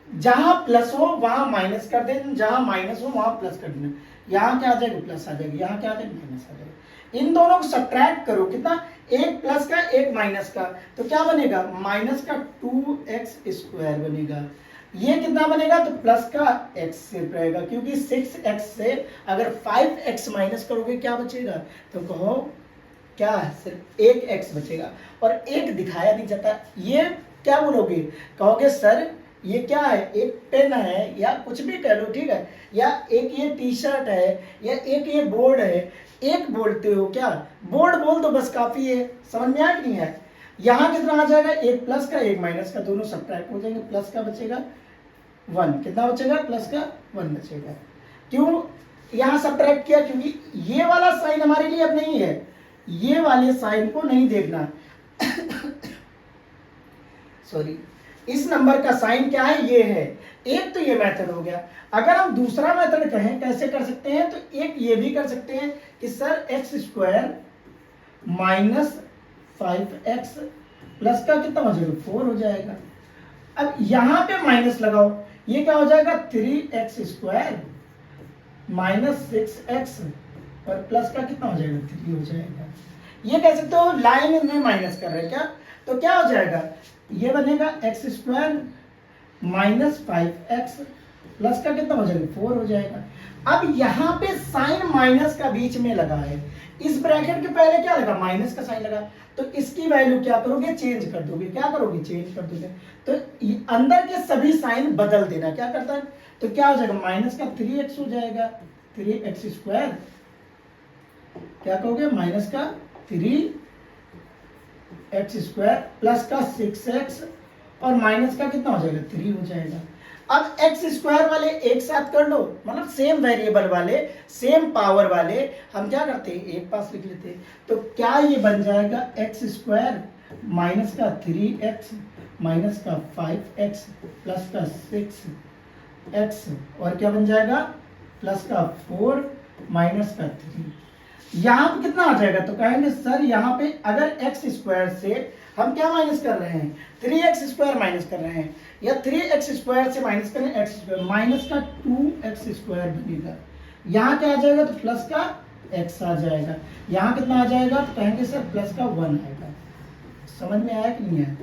S1: जहां प्लस हो वहां माइनस कर देना, जहां माइनस हो वहां प्लस कर देना। यहाँ क्या आ जाएगा, प्लस आ जाएगा, यहाँ क्या आ जाएगा, माइनस आ जाएगा। इन दोनों को सब्ट्रैक्ट करो, कितना, एक प्लस का एक माइनस का, तो क्या बनेगा, माइनस का 2x स्क्वायर बनेगा। ये कितना बनेगा, तो प्लस का x से रहेगा, क्योंकि 6x से अगर 5x माइनस करोगे क्या बचेगा, तो कहो क्या है, सिर्फ एक x बचेगा और एक दिखाया नहीं जाता। ये क्या बोलोगे, कहोगे सर ये क्या है, एक पेन है या कुछ भी कह लो, ठीक है, या एक ये टी शर्ट है या एक ये बोर्ड है, एक बोलते हो, क्या बोर्ड बोल दो बस काफी है। समझ में आया कि नहीं है। यहाँ कितना आ जाएगा, एक प्लस का एक माइनस का, दोनों सब्ट्रैक्ट हो जाएंगे, प्लस का बचेगा 1, कितना बचेगा, प्लस का 1 बचेगा। क्यों यहाँ सब्ट्रैक्ट किया, क्योंकि ये वाला साइन हमारे लिए अब नहीं है, ये वाले साइन को नहीं देखना सॉरी, इस नंबर का साइन क्या है, ये है। एक तो ये मेथड हो गया। अगर हम दूसरा मेथड कहें कैसे कर सकते हैं, तो एक ये भी कर सकते हैं कि sir x square minus 5x plus का कितना हो जाएगा, 4 हो जाएगा। अब यहां पे माइनस लगाओ, ये क्या हो जाएगा, 3x स्क्वायर माइनस 6x और प्लस का कितना हो जाएगा, 3 हो जाएगा। ये कह सकते हो लाइन में माइनस कर रहे हैं क्या, तो क्या हो जाएगा, ये बनेगा x square minus 5x plus का कितना हो जाएगा, 4 हो जाएगा। अब यहाँ पे साइन माइनस का बीच में लगा है, इस ब्रैकेट के पहले क्या लगा, माइनस का साइन लगा, तो इसकी वैल्यू क्या करोगे, चेंज कर दोगे। क्या करोगे, चेंज कर दोगे। तो अंदर के सभी साइन बदल देना। क्या करता है, तो क्या हो जाएगा, माइनस का 3x हो जाएगा, 3x स्क्वायर, क्या कहोगे, माइनस का 3x स्क्वायर प्लस का 6x और माइनस का कितना हो जाएगा, 3 हो जाएगा। अब एक्स स्क्वायर वाले एक साथ कर लो, मतलब सेम वेरिएबल वाले, सेम पावर वाले, हम क्या करते हैं, एक पास लिख लेते हैं। तो क्या ये बन जाएगा, एक्स स्क्वायर माइनस का 3x माइनस का 5x प्लस का 6x और क्या बन जाएगा, प्लस का 4 माइनस का 3। यहाँ पे कितना आ जाएगा, तो कहेंगे सर यहाँ पे अगर एक्स स्क्वायर से हम क्या माइनस कर रहे हैं, 3x स्क्वायर माइनस कर रहे हैं, या 3x स्क्वायर से माइनस करें x स्क्वायर, माइनस का 2x स्क्वायर बनेगा। यहाँ क्या आ जाएगा, तो प्लस का x आ जाएगा। यहाँ कितना आ जाएगा, तो कहेंगे सर प्लस का 1 आएगा। समझ में आया कि नहीं आया,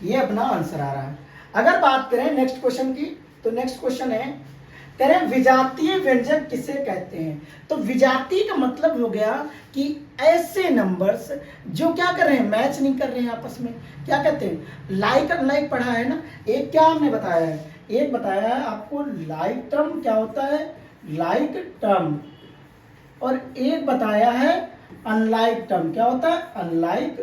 S1: ये अपना आंसर आ रहा है। अगर बात करें नेक्स्ट क्वेश्चन की, तो नेक्स्ट क्वेश्चन है, करें विजातीय व्यंजक किसे कहते हैं। तो विजातीय का मतलब हो गया कि ऐसे नंबर्स जो क्या कर रहे हैं, मैच नहीं कर रहे हैं आपस में। क्या कहते हैं, लाइक अनलाइक पढ़ा है ना, एक क्या हमने बताया है, एक बताया है आपको लाइक टर्म क्या होता है, लाइक टर्म, और एक बताया है अनलाइक टर्म क्या होता है, अनलाइक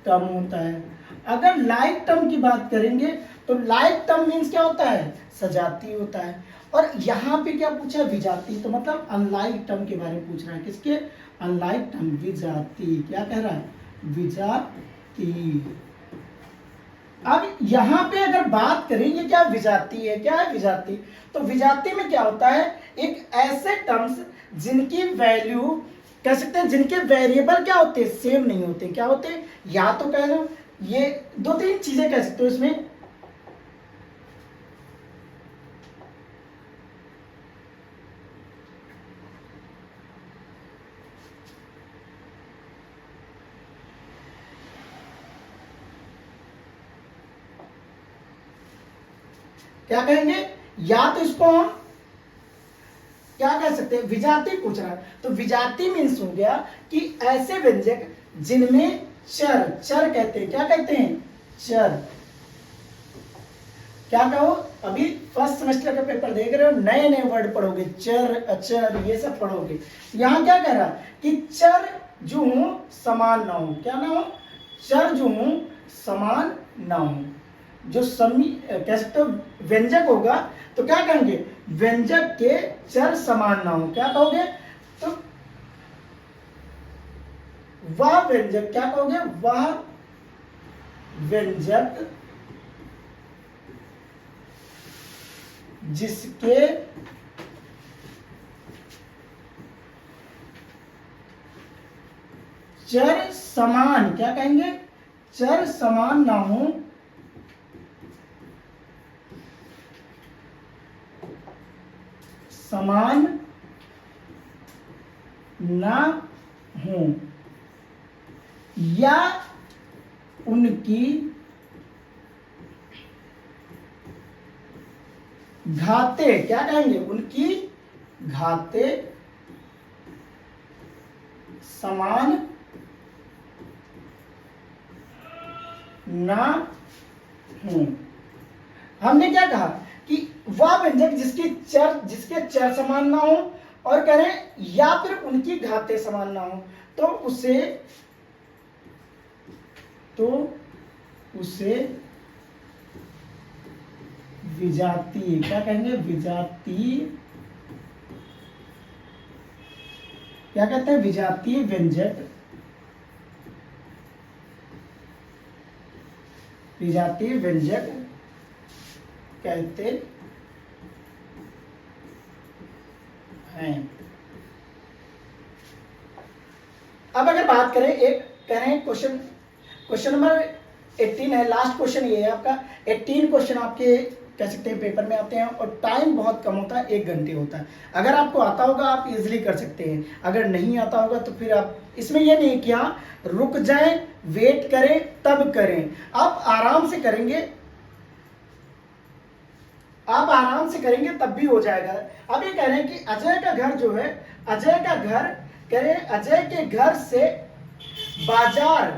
S1: टर्म होता है। अगर लाइक टर्म की बात करेंगे तो लाइक टर्म मीन्स क्या होता है, सजाती होता है। और यहाँ पे क्या पूछा है, विजाती, तो मतलब अनलाइक टर्म के बारे में पूछ रहा है, किसके, अनलाइक टर्म, विजाती। क्या कह रहा है, विजाती। अब यहाँ पे अगर बात करेंगे क्या विजाती है, क्या है विजाती, तो विजाती में क्या होता है, एक ऐसे टर्म्स जिनकी वैल्यू कह सकते हैं, जिनके वेरिएबल क्या होते हैं, सेम नहीं होते। क्या होते हैं, या तो कह लो ये 2-3 चीजें कह सकते हो इसमें, क्या कहेंगे, या तो इसको हम क्या कह सकते हैं, विजाती पूछ रहा है। तो विजाती मीन्स हो गया कि ऐसे व्यंजक जिनमें चर, चर कहते हैं, क्या कहते हैं, चर। क्या कहो, अभी फर्स्ट सेमेस्टर का पेपर देख रहे हो, नए नए वर्ड पढ़ोगे, चर अचर ये सब पढ़ोगे। यहाँ क्या कह रहा कि चर जो हूं समान ना हो, क्या ना हो, चर जो हूं समान ना हो, जो कह सकते हो व्यंजक होगा, तो क्या कहेंगे, व्यंजक के चर समान ना हो। क्या कहोगे, तो वह व्यंजक, क्या कहोगे, वह व्यंजक जिसके चर समान, क्या कहेंगे, चर समान ना हो, समान ना हो, या उनकी घाते, क्या कहेंगे, उनकी घाते समान ना हो। हमने क्या कहा कि वह व्यंजक जिसके चर समान ना हो, और करें या फिर उनकी घाते समान ना हो, तो उसे तो उसे विजातीय, क्या कहेंगे, विजातीय, क्या कहते हैं, विजातीय व्यंजक, विजातीय व्यंजक कहते हैं। अब अगर बात करें, एक कह रहे हैं क्वेश्चन नंबर 18 है, लास्ट क्वेश्चन ये है आपका। 18 क्वेश्चन आपके कह सकते हैं पेपर में आते हैं और टाइम बहुत कम होता है, 1 घंटे होता है। अगर आपको आता होगा आप इजीली कर सकते हैं, अगर नहीं आता होगा तो फिर आप इसमें ये नहीं कि हाँ रुक जाएं, वेट करें तब करें, आप आराम से करेंगे, आप आराम से करेंगे तब भी हो जाएगा। अब ये कह रहे हैं कि अजय का घर जो है, अजय का घर, कह रहे हैं अजय के घर से बाजार,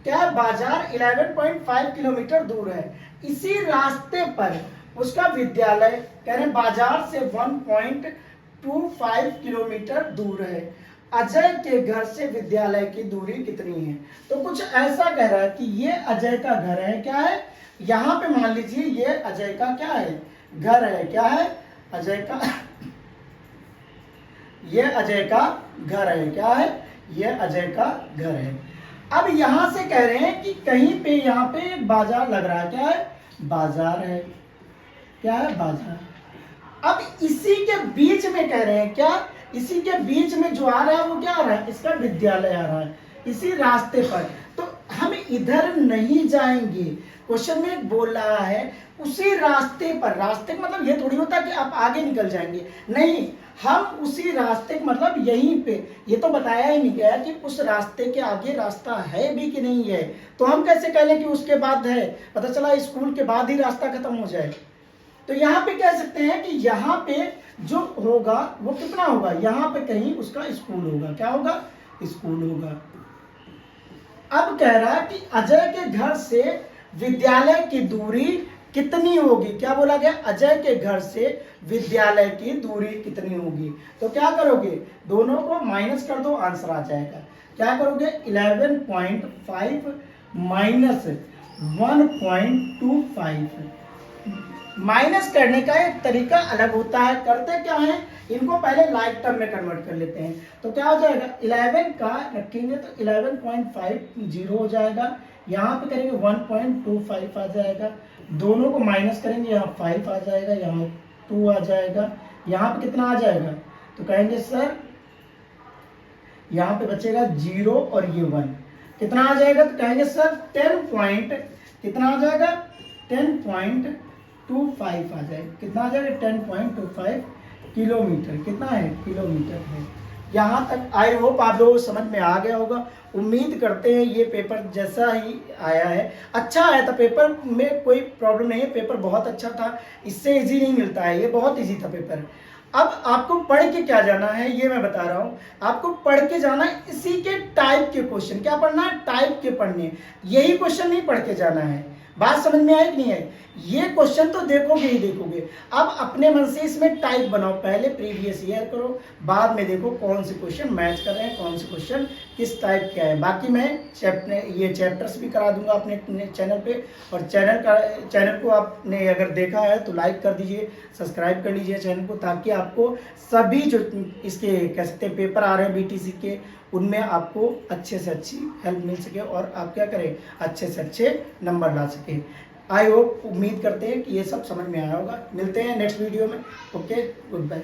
S1: क्या बाजार 11.5 किलोमीटर दूर है। इसी रास्ते पर उसका विद्यालय, कह रहे हैं बाजार से 1.25 किलोमीटर दूर है। अजय के घर से विद्यालय की दूरी कितनी है? तो कुछ ऐसा कह रहा है कि ये अजय का घर है, क्या है, यहां पे मान लीजिए ये अजय का क्या है, घर है, क्या है, अजय का, ये अजय का घर है, क्या है, ये अजय का घर है। अब यहां से कह रहे हैं कि कहीं पे यहां पे एक बाजार लग रहा है, क्या है, बाजार है, क्या है, बाजार। अब इसी के बीच में कह रहे हैं, क्या, इसी के बीच में जो आ रहा है वो क्या आ रहा है, इसका विद्यालय आ रहा है इसी रास्ते पर। तो हम इधर नहीं जाएंगे, क्वेश्चन में बोल रहा है उसी रास्ते पर। रास्ते का मतलब ये थोड़ी होता है कि आप आगे निकल जाएंगे, नहीं, हम उसी रास्ते मतलब यहीं पे, ये तो बताया ही नहीं गया कि उस रास्ते के आगे रास्ता है भी कि नहीं है। तो हम कैसे कह लें कि उसके बाद है, पता चला स्कूल के बाद ही रास्ता खत्म हो जाए। तो यहाँ पे कह सकते हैं कि यहाँ पे जो होगा वो कितना होगा, यहाँ पे कहीं उसका स्कूल होगा, क्या होगा, स्कूल होगा। अब कह रहा है कि अजय के घर से विद्यालय की दूरी कितनी होगी, क्या बोला गया, अजय के घर से विद्यालय की दूरी कितनी होगी। तो क्या करोगे, दोनों को माइनस कर दो, आंसर आ जाएगा। क्या करोगे, 11.5 माइनस 1.25। माइनस करने का एक तरीका अलग होता है, करते क्या है, इनको पहले लाइक टर्म में कन्वर्ट कर लेते हैं। तो क्या हो जाएगा, 11 का रखेंगे तो 11.50 हो जाएगा, यहाँ पे करेंगे 1.25 आ जाएगा, दोनों को माइनस करेंगे, यहाँ 5 आ जाएगा, यहाँ 2 आ जाएगा, यहाँ पे कितना आ जाएगा, तो कहेंगे सर यहाँ पे बचेगा 0 और ये 1, कितना आ जाएगा, तो कहेंगे सर 10 पॉइंट, कितना आ जाएगा, 10.25 आ जाएगा, कितना आ जाएगा, 10.25 किलोमीटर, कितना है, किलोमीटर है। यहाँ तक आई होप आप लोगों को समझ में आ गया होगा। उम्मीद करते हैं ये पेपर जैसा ही आया है, अच्छा आया था, पेपर में कोई प्रॉब्लम नहीं है, पेपर बहुत अच्छा था, इससे इजी नहीं मिलता है, ये बहुत इजी था पेपर। अब आपको पढ़ के क्या जाना है ये मैं बता रहा हूँ, आपको पढ़ के जाना है इसी के टाइप के क्वेश्चन, क्या पढ़ना है, टाइप के पढ़ने, यही क्वेश्चन नहीं पढ़ के जाना है। बात समझ में आई कि नहीं आई, ये क्वेश्चन तो देखोगे ही देखोगे। अब अपने मन से इसमें टाइप बनाओ, पहले प्रीवियस ईयर करो, बाद में देखो कौन से क्वेश्चन मैच कर रहे हैं, कौन से क्वेश्चन किस टाइप के हैं। बाकी मैं ये चैप्टर्स भी करा दूंगा अपने चैनल पे, और चैनल को आपने अगर देखा है तो लाइक कर दीजिए, सब्सक्राइब कर लीजिए चैनल को, ताकि आपको सभी जो इसके कह सकते हैं पेपर आ रहे हैं बीटीसी के, उनमें आपको अच्छे से अच्छी हेल्प मिल सके और आप क्या करें, अच्छे से अच्छे नंबर ला सके। आई होप, उम्मीद करते हैं कि ये सब समझ में आया होगा। मिलते हैं नेक्स्ट वीडियो में। Okay, good bye.